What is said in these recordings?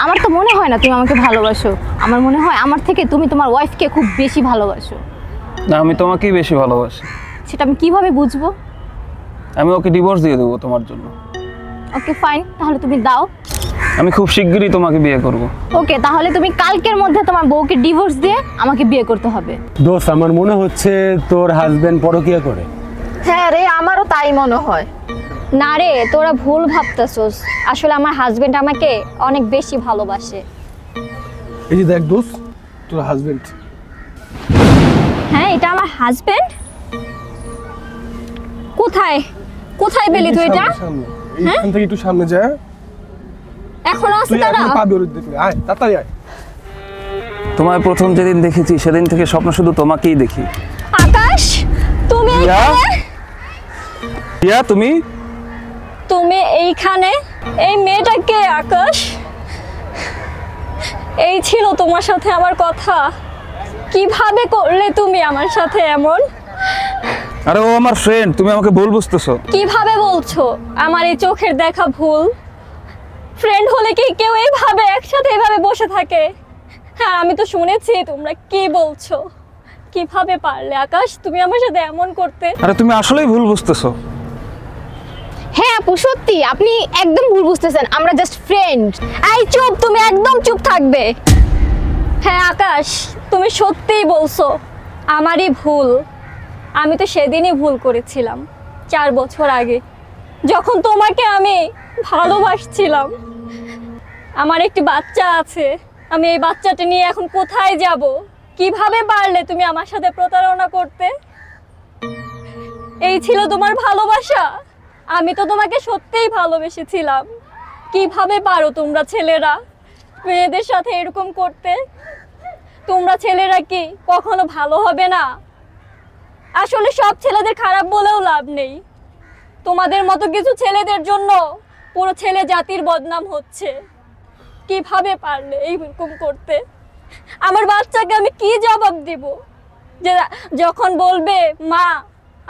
আমার তো মনে হয় না তুমি আমাকে ভালোবাসো। আমার মনে হয় আমার থেকে তুমি তোমার ওয়াইফকে খুব বেশি ভালোবাসো। না, আমি তোমাকেই বেশি ভালোবাসি। সেটা আমি কিভাবে বুঝবো? আমি ওকে ডিভোর্স দিয়ে দেবো তোমার জন্য। ওকে ফাইন, তাহলে তুমি দাও। আমি খুব শিগগিরই তোমাকে বিয়ে করব। ওকে, তাহলে তুমি কালকের মধ্যে তোমার বউকে ডিভোর্স দিয়ে আমাকে বিয়ে করতে হবে। দোস্ত, আমার মনে হচ্ছে তোর হাজবেন্ড পরকিয়া করে। হ্যাঁ রে, আমারও তাই মনে হয়। না রে, তোরা ভুল ভাবতেছস। আসলে আমার হাজবেন্ড আমাকে অনেক বেশি ভালোবাসে। এই যে দেখ দোস্ত, তোর হাজবেন্ড। হ্যাঁ, এটা আমার হাজবেন্ড। কোথায় কোথায় পেলি তুই এটা? এইখান থেকে একটু সামনে যা। এখন আছে তুই তারা? এখন পাবি ওর দেখলে। আয় তাড়াতাড়ি আয়। তোমায় প্রথম যেদিন দেখেছি সেদিন থেকে স্বপ্ন শুধু তোমাকেই দেখি। আকাশ, তুমি রিয়া? রিয়া, তুমি তুমি এইখানে? এই মেয়েটা কে আকাশ? এই ছিল তোমার সাথে আমার কথা? কিভাবে করলে তুমি আমার সাথে এমন? আরে ও আমার ফ্রেন্ড, তুমি আমাকে ভুল বুঝতেছো। কিভাবে বলছো আমার এই চোখের দেখা ভুল? ফ্রেন্ড হলে কি কেউ এইভাবে একসাথে এইভাবে বসে থাকে? হ্যাঁ, আমি তো শুনেছি। তোমরা কি বলছো? কিভাবে পারলে আকাশ তুমি আমার সাথে এমন করতে? আরে তুমি আসলেই ভুল বুঝতেছো। হ্যাঁ আপু, সত্যি আপনি একদম ভুল বুঝতেছেন। আমরা জাস্ট ফ্রেন্ড। এই চুপ, তুমি একদম চুপ থাকবে। হ্যাঁ আকাশ, তুমি সত্যিই বলছো আমারই ভুল। আমি তো সেদিনই ভুল করেছিলাম, 4 বছর আগে, যখন তোমাকে আমি ভালোবাসছিলাম। আমার একটি বাচ্চা আছে, আমি এই বাচ্চাটা নিয়ে এখন কোথায় যাব? কিভাবে পারলে তুমি আমার সাথে প্রতারণা করতে? এই ছিল তোমার ভালোবাসা? আমি তো তোমাকে সত্যিই ভালোবেসেছিলাম। কিভাবে পারো তোমরা ছেলেরা মেয়েদের সাথে এরকম করতে? তোমরা ছেলেরা কি কখনো ভালো হবে না? আসলে সব ছেলেদের খারাপ বলেও লাভ নেই। তোমাদের মতো কিছু ছেলেদের জন্য পুরো ছেলে জাতির বদনাম হচ্ছে। কিভাবে পারলে এইরকম করতে? আমার বাচ্চাকে আমি কি জবাব দিব? যে যখন বলবে মা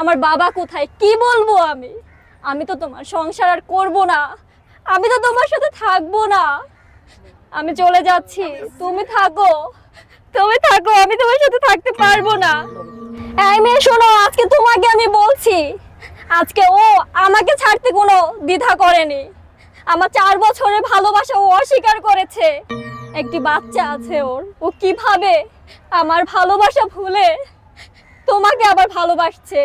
আমার বাবা কোথায়, কি বলবো আমি? আমি তো তোমার সংসার আর করবো না, আমি তো তোমার সাথে থাকবো না। আমি চলে যাচ্ছি, তুমি থাকো, তুমি থাকো, আমি তোমার সাথে থাকতে পারবো না। এই মেয়ে শোনো, আজকে তোমাকে আমি বলছি, আজকে ও আমাকে ছাড়তে কোনো দ্বিধা করেনি। আমার 4 বছরের ভালোবাসা ও অস্বীকার করেছে। একটি বাচ্চা আছে ওর, ও কিভাবে আমার ভালোবাসা ভুলে তোমাকে আবার ভালোবাসছে।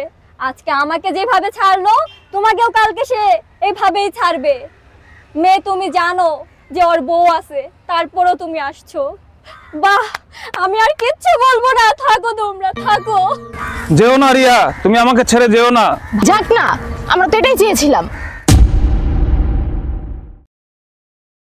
আজকে আমাকে যেভাবে ছাড়লো, তোমাকেও কালকে সে এইভাবেই ছাড়বে। মেয়ে, তুমি জানো যে ওর বউ আছে, তারপরেও তুমি আসছো। বাহ, আমি আর কিচ্ছু বলবো না, থাকো তোমরা, থাকো। যেও না রিয়া, তুমি আমাকে ছেড়ে যেও না। যাক না, আমরা তো এটাই চেয়েছিলাম।